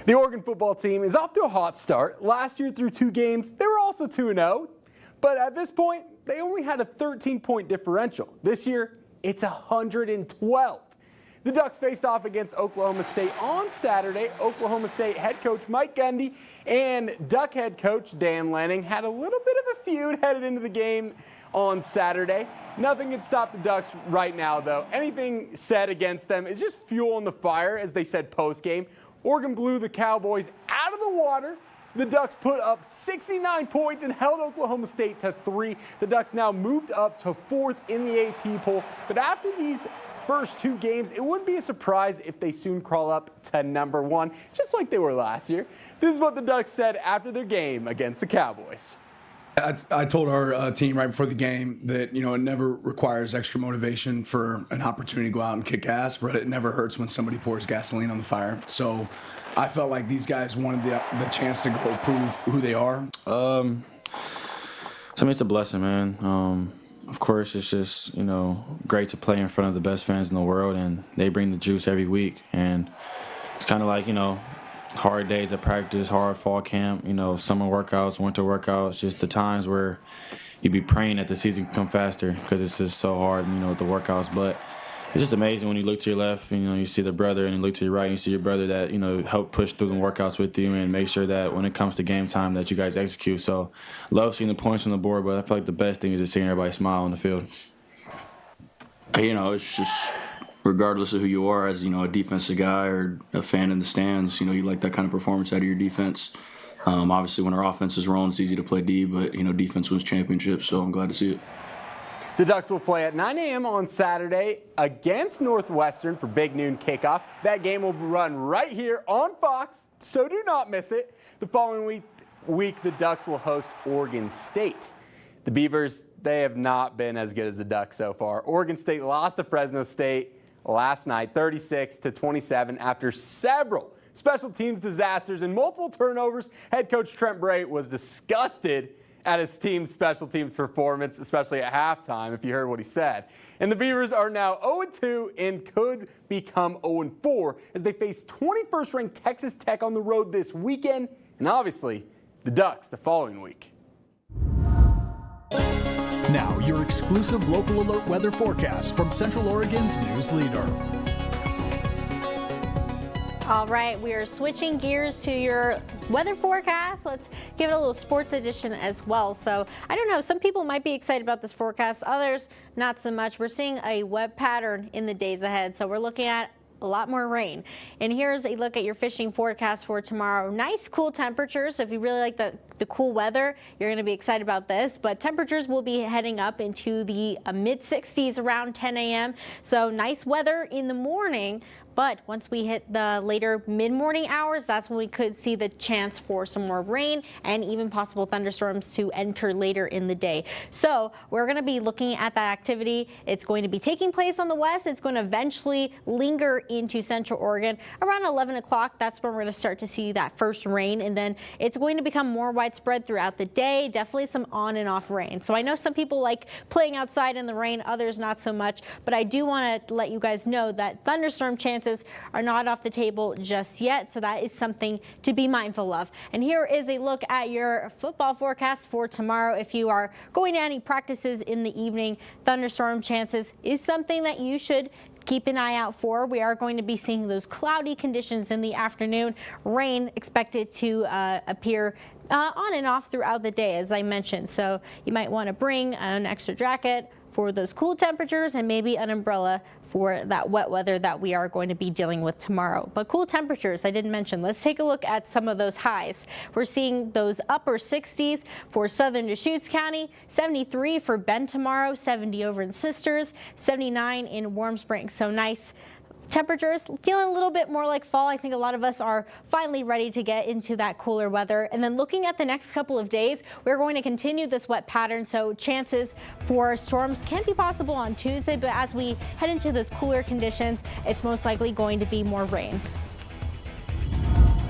The Oregon football team is off to a hot start. Last year through 2 games, they were also 2-0. But at this point, they only had a 13-point differential. This year, it's 112. The Ducks faced off against Oklahoma State on Saturday. Oklahoma State head coach Mike Gundy and Duck head coach Dan Lanning had a little bit of a feud headed into the game on Saturday. Nothing can stop the Ducks right now, though. Anything said against them is just fuel on the fire, as they said post-game. Oregon blew the Cowboys out of the water. The Ducks put up 69 points and held Oklahoma State to 3. The Ducks now moved up to 4th in the AP poll. But after these first 2 games, it wouldn't be a surprise if they soon crawl up to number 1, just like they were last year. This is what the Ducks said after their game against the Cowboys. I told our team right before the game that, it never requires extra motivation for an opportunity to go out and kick ass, but it never hurts when somebody pours gasoline on the fire. So I felt like these guys wanted the chance to go prove who they are. To me, it's a blessing, man. Of course, it's just, great to play in front of the best fans in the world, and they bring the juice every week. And it's kind of like, hard days of practice, hard fall camp, summer workouts, winter workouts, just the times where you be praying that the season can come faster because it's just so hard, with the workouts. But it's just amazing when you look to your left, you see the brother, and you look to your right, and you see your brother that, help push through the workouts with you and make sure that when it comes to game time that you guys execute. So love seeing the points on the board, but I feel like the best thing is just seeing everybody smile on the field. It's just regardless of who you are, as a defensive guy or a fan in the stands, you like that kind of performance out of your defense. Obviously, when our offense is rolling, it's easy to play D, but defense wins championships, so I'm glad to see it. The Ducks will play at 9 a.m. on Saturday against Northwestern for big noon kickoff. That game will run right here on Fox, so do not miss it. The following week, the Ducks will host Oregon State. The Beavers, they have not been as good as the Ducks so far. Oregon State lost to Fresno State last night, 36-27, after several special teams disasters and multiple turnovers. Head coach Trent Bray was disgusted at his team's special teams performance, especially at halftime, if you heard what he said. And the Beavers are now 0-2 and could become 0-4 as they face 21st-ranked Texas Tech on the road this weekend, and obviously the Ducks the following week. Now, your exclusive local alert weather forecast from Central Oregon's news leader. All right, we are switching gears to your weather forecast. Let's give it a little sports edition as well. So I don't know, some people might be excited about this forecast, others not so much. We're seeing a wet pattern in the days ahead. So we're looking at a lot more rain. And here's a look at your fishing forecast for tomorrow. Nice cool temperatures. So if you really like the cool weather, you're going to be excited about this. But temperatures will be heading up into the mid-60s around 10 a.m. So nice weather in the morning. But once we hit the later mid-morning hours, that's when we could see the chance for some more rain and even possible thunderstorms to enter later in the day. So we're going to be looking at that activity. It's going to be taking place on the west. It's going to eventually linger into Central Oregon around 11 o'clock. That's when we're going to start to see that first rain. And then it's going to become more widespread throughout the day. Definitely some on and off rain. So I know some people like playing outside in the rain, others not so much. But I do want to let you guys know that thunderstorm chances are not off the table just yet, so that is something to be mindful of. And here is a look at your football forecast for tomorrow. If you are going to any practices in the evening, thunderstorm chances is something that you should keep an eye out for. We are going to be seeing those cloudy conditions in the afternoon. Rain expected to appear on and off throughout the day, as I mentioned. So you might want to bring an extra jacket for those cool temperatures and maybe an umbrella for that wet weather that we are going to be dealing with tomorrow. But cool temperatures, I didn't mention. Let's take a look at some of those highs. We're seeing those upper 60s for southern Deschutes County, 73 for Bend tomorrow, 70 over in Sisters, 79 in Warm Springs. So nice temperatures, feeling a little bit more like fall. I think a lot of us are finally ready to get into that cooler weather. And then looking at the next couple of days, we're going to continue this wet pattern. So chances for storms can be possible on Tuesday, but as we head into those cooler conditions, it's most likely going to be more rain.